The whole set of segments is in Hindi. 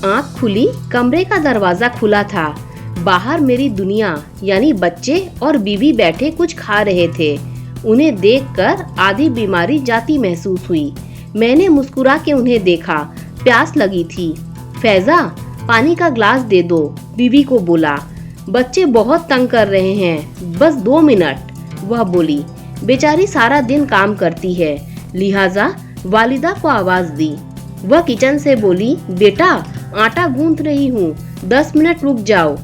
आँख खुली, कमरे का दरवाजा खुला था। बाहर मेरी दुनिया यानी बच्चे और बीवी बैठे कुछ खा रहे थे। उन्हें देखकर आधी बीमारी जाती महसूस हुई। मैंने मुस्कुरा के उन्हें देखा। प्यास लगी थी। फैजा, पानी का ग्लास दे दो, बीवी को बोला। बच्चे बहुत तंग कर रहे हैं, बस 2 मिनट, वह बोली। बेचारी सारा दिन काम करती है, लिहाजा वालिदा को आवाज दी। वह किचन से बोली, बेटा आटा गूंथ रही हूँ, 10 मिनट रुक जाओ।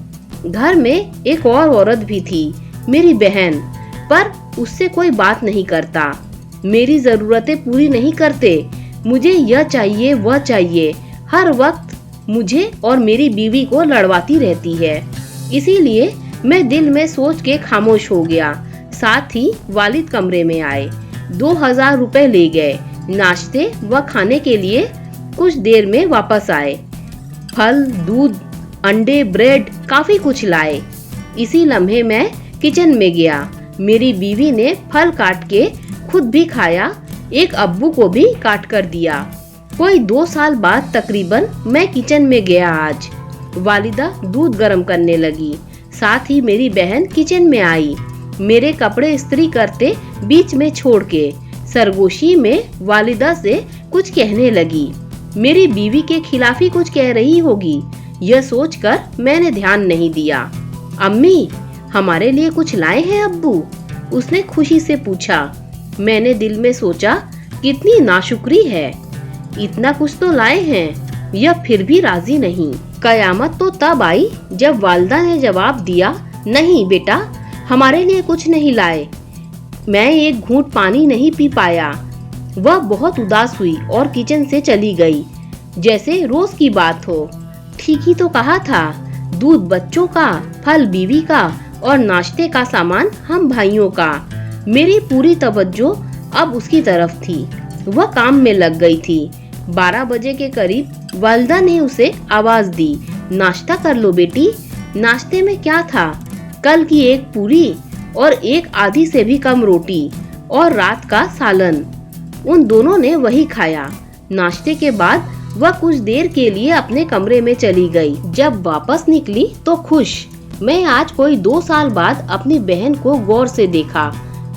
घर में एक और औरत भी थी, मेरी बहन, पर उससे कोई बात नहीं करता। मेरी जरूरतें पूरी नहीं करते। मुझे यह चाहिए वह चाहिए, हर वक्त मुझे और मेरी बीवी को लड़वाती रहती है। इसीलिए मैं दिल में सोच के खामोश हो गया। साथ ही वालिद कमरे में आए, 2000 रुपए ले गए। नाश्ते व खाने के लिए कुछ देर में वापस आए। फल, दूध, अंडे, ब्रेड, काफी कुछ लाए। इसी लम्हे मैं किचन में गया। मेरी बीवी ने फल काट के खुद भी खाया, एक अब्बू को भी काट कर दिया। कोई 2 साल बाद तकरीबन मैं किचन में गया आज। वालिदा दूध गर्म करने लगी, साथ ही मेरी बहन किचन में आई। मेरे कपड़े इस्त्री करते बीच में छोड़ के सरगोशी में वालिदा से कुछ कहने लगी। मेरी बीवी के खिलाफ ही कुछ कह रही होगी, यह सोचकर मैंने ध्यान नहीं दिया। अम्मी, हमारे लिए कुछ लाए हैं अब्बू? उसने खुशी से पूछा। मैंने दिल में सोचा, कितनी नाशुक्री है, इतना कुछ तो लाए हैं, यह फिर भी राजी नहीं। कयामत तो तब आई जब वालिदा ने जवाब दिया, नहीं बेटा, हमारे लिए कुछ नहीं लाए। मैं एक घूंट पानी नहीं पी पाया। वह बहुत उदास हुई और किचन से चली गई, जैसे रोज की बात हो। ठीक ही तो कहा था, दूध बच्चों का, फल बीवी का और नाश्ते का सामान हम भाइयों का। मेरी पूरी तवज्जो अब उसकी तरफ थी। वह काम में लग गई थी। 12 बजे के करीब वालिदा ने उसे आवाज दी, नाश्ता कर लो बेटी। नाश्ते में क्या था? कल की एक पूरी और एक आधी से भी कम रोटी और रात का सालन। उन दोनों ने वही खाया। नाश्ते के बाद वह कुछ देर के लिए अपने कमरे में चली गई। जब वापस निकली तो खुश। मैं आज कोई 2 साल बाद अपनी बहन को गौर से देखा,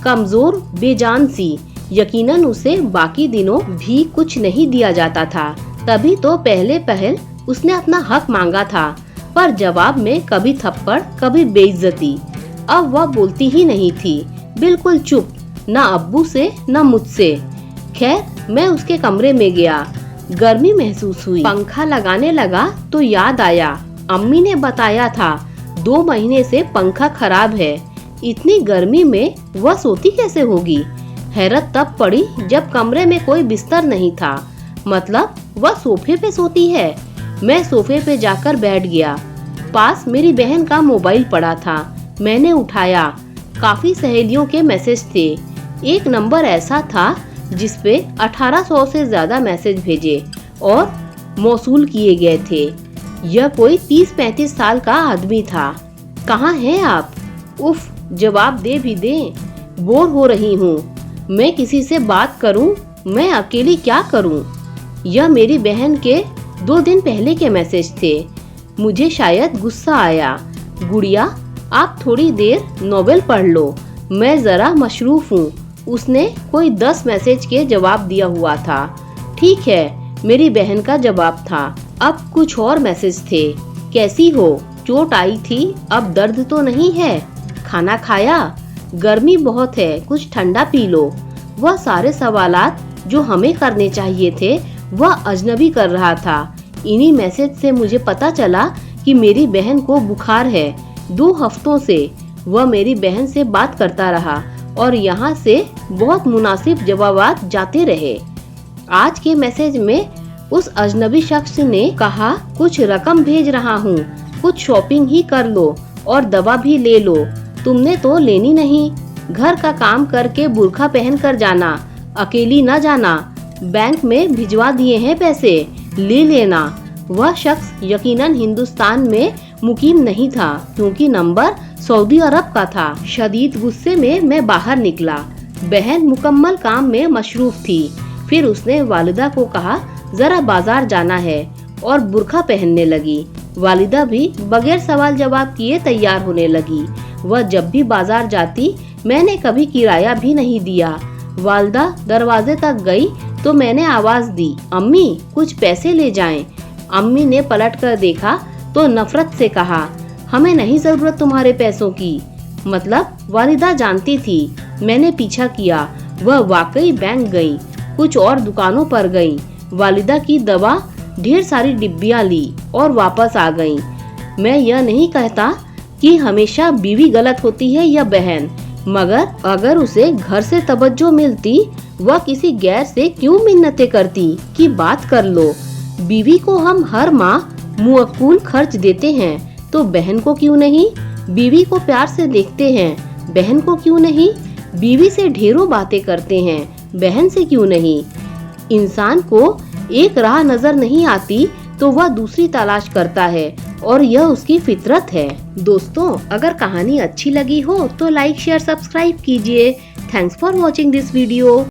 कमजोर, बेजान सी। यकीनन उसे बाकी दिनों भी कुछ नहीं दिया जाता था, तभी तो पहले पहल उसने अपना हक मांगा था, पर जवाब में कभी थप्पड़ कभी बेइज्जती। अब वह बोलती ही नहीं थी, बिल्कुल चुप, न अब्बू से न मुझसे। खैर, मैं उसके कमरे में गया। गर्मी महसूस हुई। पंखा लगाने लगा तो याद आया, अम्मी ने बताया था 2 महीने से पंखा खराब है। इतनी गर्मी में वह सोती कैसे होगी? हैरत तब पड़ी जब कमरे में कोई बिस्तर नहीं था, मतलब वह सोफे पे सोती है। मैं सोफे पे जाकर बैठ गया। पास मेरी बहन का मोबाइल पड़ा था। मैंने उठाया। काफी सहेलियों के मैसेज थे। एक नंबर ऐसा था जिसपे 1800 से ज्यादा मैसेज भेजे और मौसूल किए गए थे। यह कोई 30-35 साल का आदमी था। कहाँ हैं आप? उफ, जवाब दे भी दे। बोर हो रही हूँ। मैं किसी से बात करूँ? मैं अकेली क्या करूँ? यह मेरी बहन के 2 दिन पहले के मैसेज थे। मुझे शायद गुस्सा आया। गुड़िया, आप थोड़ी देर नोवेल पढ़ लो, मैं जरा मशरूफ हूँ। उसने कोई 10 मैसेज के जवाब दिया हुआ था। ठीक है, मेरी बहन का जवाब था। अब कुछ और मैसेज थे। कैसी हो? चोट आई थी, अब दर्द तो नहीं है? खाना खाया? गर्मी बहुत है, कुछ ठंडा पी लो। वह सारे सवालात जो हमें करने चाहिए थे वह अजनबी कर रहा था। इन्हीं मैसेज से मुझे पता चला कि मेरी बहन को बुखार है। 2 हफ्तों से वह मेरी बहन से बात करता रहा और यहाँ से बहुत मुनासिब जवाबात जाते रहे। आज के मैसेज में उस अजनबी शख्स ने कहा, कुछ रकम भेज रहा हूँ, कुछ शॉपिंग ही कर लो और दवा भी ले लो। तुमने तो लेनी नहीं। घर का काम करके बुर्खा पहन कर जाना, अकेली न जाना। बैंक में भिजवा दिए हैं पैसे, ले लेना। वह शख्स यकीनन हिंदुस्तान में मुकीम नहीं था, क्योंकि नंबर सऊदी अरब का था। शदीद गुस्से में मैं बाहर निकला। बहन मुकम्मल काम में मशरूफ थी। फिर उसने वालिदा को कहा, जरा बाजार जाना है। और बुर्का पहनने लगी। वालिदा भी बगैर सवाल जवाब किए तैयार होने लगी। वह जब भी बाजार जाती मैंने कभी किराया भी नहीं दिया। वालिदा दरवाजे तक गई तो मैंने आवाज दी, अम्मी कुछ पैसे ले जाएं। अम्मी ने पलटकर देखा तो नफरत से कहा, हमें नहीं जरूरत तुम्हारे पैसों की। मतलब वालिदा जानती थी। मैंने पीछा किया। वह वाकई बैंक गई, कुछ और दुकानों पर गई। वालिदा की दवा ढेर सारी डिब्बियां ली और वापस आ गई। मैं यह नहीं कहता कि हमेशा बीवी गलत होती है या बहन, मगर अगर उसे घर से तवज्जो मिलती वह किसी गैर से क्यों मिन्नतें करती कि बात कर लो। बीवी को हम हर माह मुअक्कुल खर्च देते हैं तो बहन को क्यों नहीं। बीवी को प्यार से देखते हैं, बहन को क्यों नहीं। बीवी से ढेरों बातें करते हैं, बहन से क्यों नहीं। इंसान को एक राह नजर नहीं आती तो वह दूसरी तलाश करता है और यह उसकी फितरत है। दोस्तों, अगर कहानी अच्छी लगी हो तो लाइक शेयर सब्सक्राइब कीजिए। Thanks for watching this video.